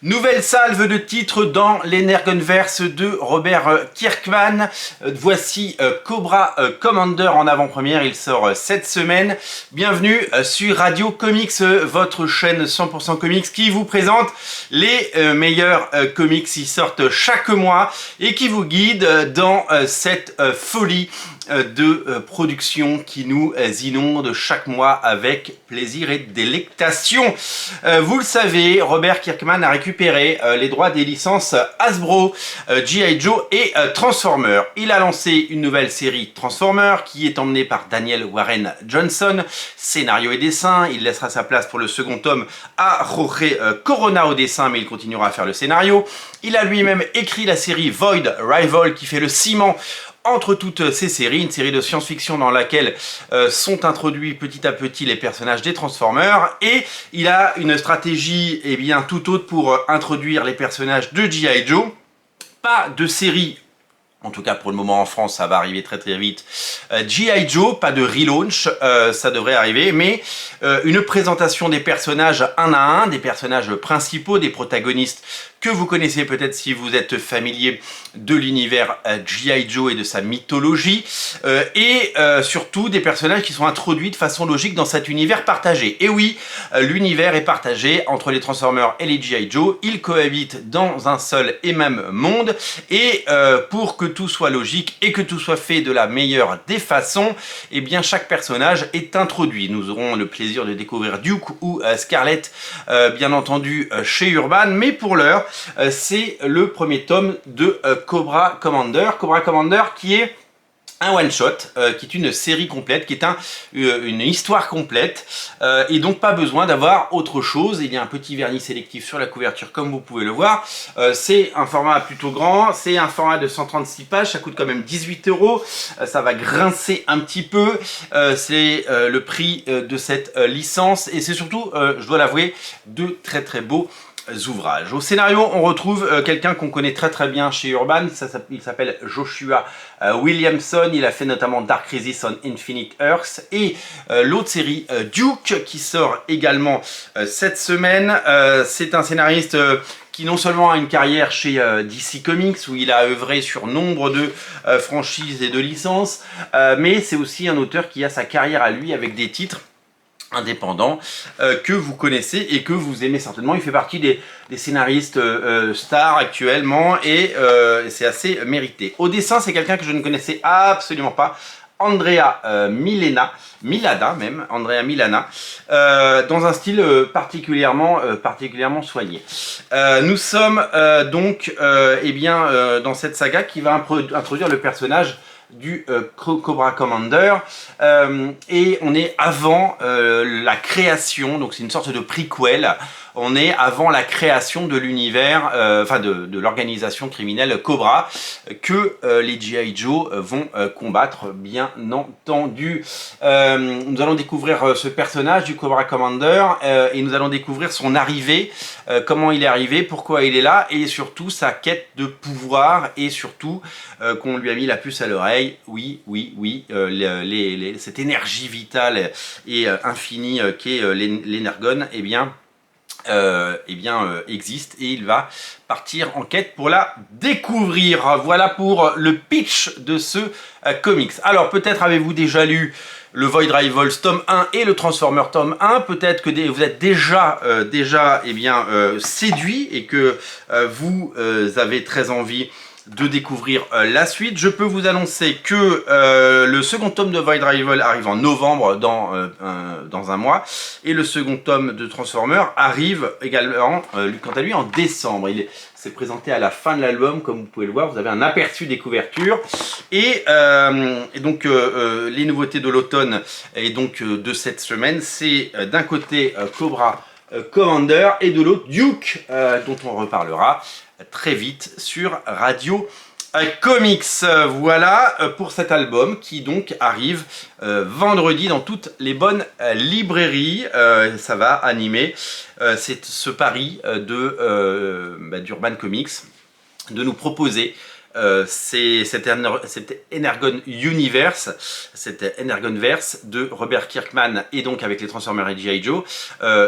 Nouvelle salve de titres dans l'Energonverse de Robert Kirkman. Voici Cobra Commander en avant-première, il sort cette semaine. Bienvenue sur Radio Comics, votre chaîne 100% comics qui vous présente les meilleurs comics qui sortent chaque mois et qui vous guide dans cette folie de production qui nous inonde chaque mois avec plaisir et délectation. Vous le savez, Robert Kirkman a récupéré les droits des licences Hasbro, G.I. Joe et Transformers. Il a lancé une nouvelle série Transformers qui est emmenée par Daniel Warren Johnson, scénario et dessin. Il laissera sa place pour le second tome à Jorge Corona au dessin, mais il continuera à faire le scénario. Il a lui-même écrit la série Void Rival qui fait le ciment entre toutes ces séries, une série de science-fiction dans laquelle sont introduits petit à petit les personnages des Transformers, et il a une stratégie bien tout autre pour introduire les personnages de G.I. Joe. Pas de série, en tout cas pour le moment en France, ça va arriver très très vite. G.I. Joe, pas de relaunch, ça devrait arriver, mais une présentation des personnages un à un, des personnages principaux, des protagonistes que vous connaissez peut-être si vous êtes familier de l'univers G.I. Joe et de sa mythologie, et surtout des personnages qui sont introduits de façon logique dans cet univers partagé. Et oui, l'univers est partagé entre les Transformers et les G.I. Joe, ils cohabitent dans un seul et même monde, et pour que tout soit logique et que tout soit fait de la meilleure des façons, eh bien chaque personnage est introduit. Nous aurons le plaisir de découvrir Duke ou Scarlett, bien entendu, chez Urban, mais pour l'heure, c'est le premier tome de Cobra Commander. Cobra Commander qui est un one-shot, qui est une série complète, qui est une histoire complète, et donc pas besoin d'avoir autre chose. Il y a un petit vernis sélectif sur la couverture comme vous pouvez le voir. C'est un format plutôt grand, c'est un format de 136 pages, ça coûte quand même 18 €, ça va grincer un petit peu, c'est le prix de cette licence, et c'est surtout, je dois l'avouer, de très très beaux ouvrages. Au scénario, on retrouve quelqu'un qu'on connaît très très bien chez Urban, il s'appelle Joshua Williamson, il a fait notamment Dark Crisis on Infinite Earths, et l'autre série Duke qui sort également cette semaine. C'est un scénariste qui non seulement a une carrière chez DC Comics, où il a œuvré sur nombre de franchises et de licences, mais c'est aussi un auteur qui a sa carrière à lui avec des titres indépendant que vous connaissez et que vous aimez certainement. Il fait partie des scénaristes stars actuellement, et c'est assez mérité. Au dessin, c'est quelqu'un que je ne connaissais absolument pas, Andrea Milana même, Andrea Milana, dans un style particulièrement soigné. Nous sommes donc dans cette saga qui va introduire le personnage du Cobra Commander, et on est avant la création, donc c'est une sorte de prequel. On est avant la création de l'univers, de l'organisation criminelle Cobra, que les G.I. Joe vont combattre, bien entendu. Nous allons découvrir ce personnage du Cobra Commander, et nous allons découvrir son arrivée, comment il est arrivé, pourquoi il est là, et surtout sa quête de pouvoir, et surtout qu'on lui a mis la puce à l'oreille. Oui, cette énergie vitale et infinie qu'est l'Energon, existe, et il va partir en quête pour la découvrir. Voilà pour le pitch de ce comics. Alors peut-être avez-vous déjà lu le Void Rivals tome 1 et le Transformer tome 1, peut-être que vous êtes déjà séduit et que vous avez très envie de découvrir la suite. Je peux vous annoncer que le second tome de Void Rival arrive en novembre, dans un mois, et le second tome de Transformer arrive également, quant à lui, en décembre. Il s'est présenté à la fin de l'album, comme vous pouvez le voir. Vous avez un aperçu des couvertures, et donc les nouveautés de l'automne et donc de cette semaine, c'est d'un côté Cobra Commander, et de l'autre Duke, dont on reparlera très vite sur Radio Comics. Voilà pour cet album qui donc arrive vendredi dans toutes les bonnes librairies. Ça va animer ce pari d'Urban Comics de nous proposer C'est cet Energon Universe, cet Energonverse de Robert Kirkman et donc avec les Transformers et G.I. Joe,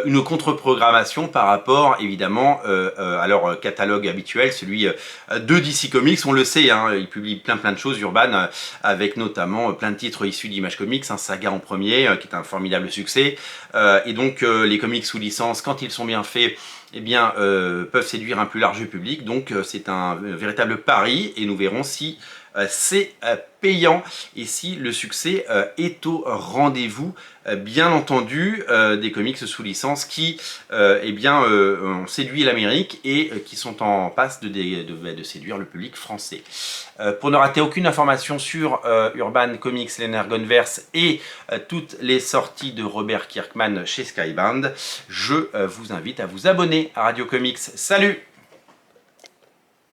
une contre-programmation par rapport évidemment à leur catalogue habituel, celui de DC Comics. On le sait, hein, ils publient plein de choses, Urban, avec notamment plein de titres issus d'Image Comics, hein, Saga en premier, qui est un formidable succès, et donc les comics sous licence, quand ils sont bien faits, eh bien, peuvent séduire un plus large public. Donc c'est un véritable pari et nous verrons si c'est payant et si le succès est au rendez-vous. Bien entendu, des comics sous licence qui eh bien, ont séduit l'Amérique et qui sont en passe de séduire le public français. Pour ne rater aucune information sur Urban Comics, l'Energonverse et toutes les sorties de Robert Kirkman chez Skybound, je vous invite à vous abonner à Radio Comics. Salut!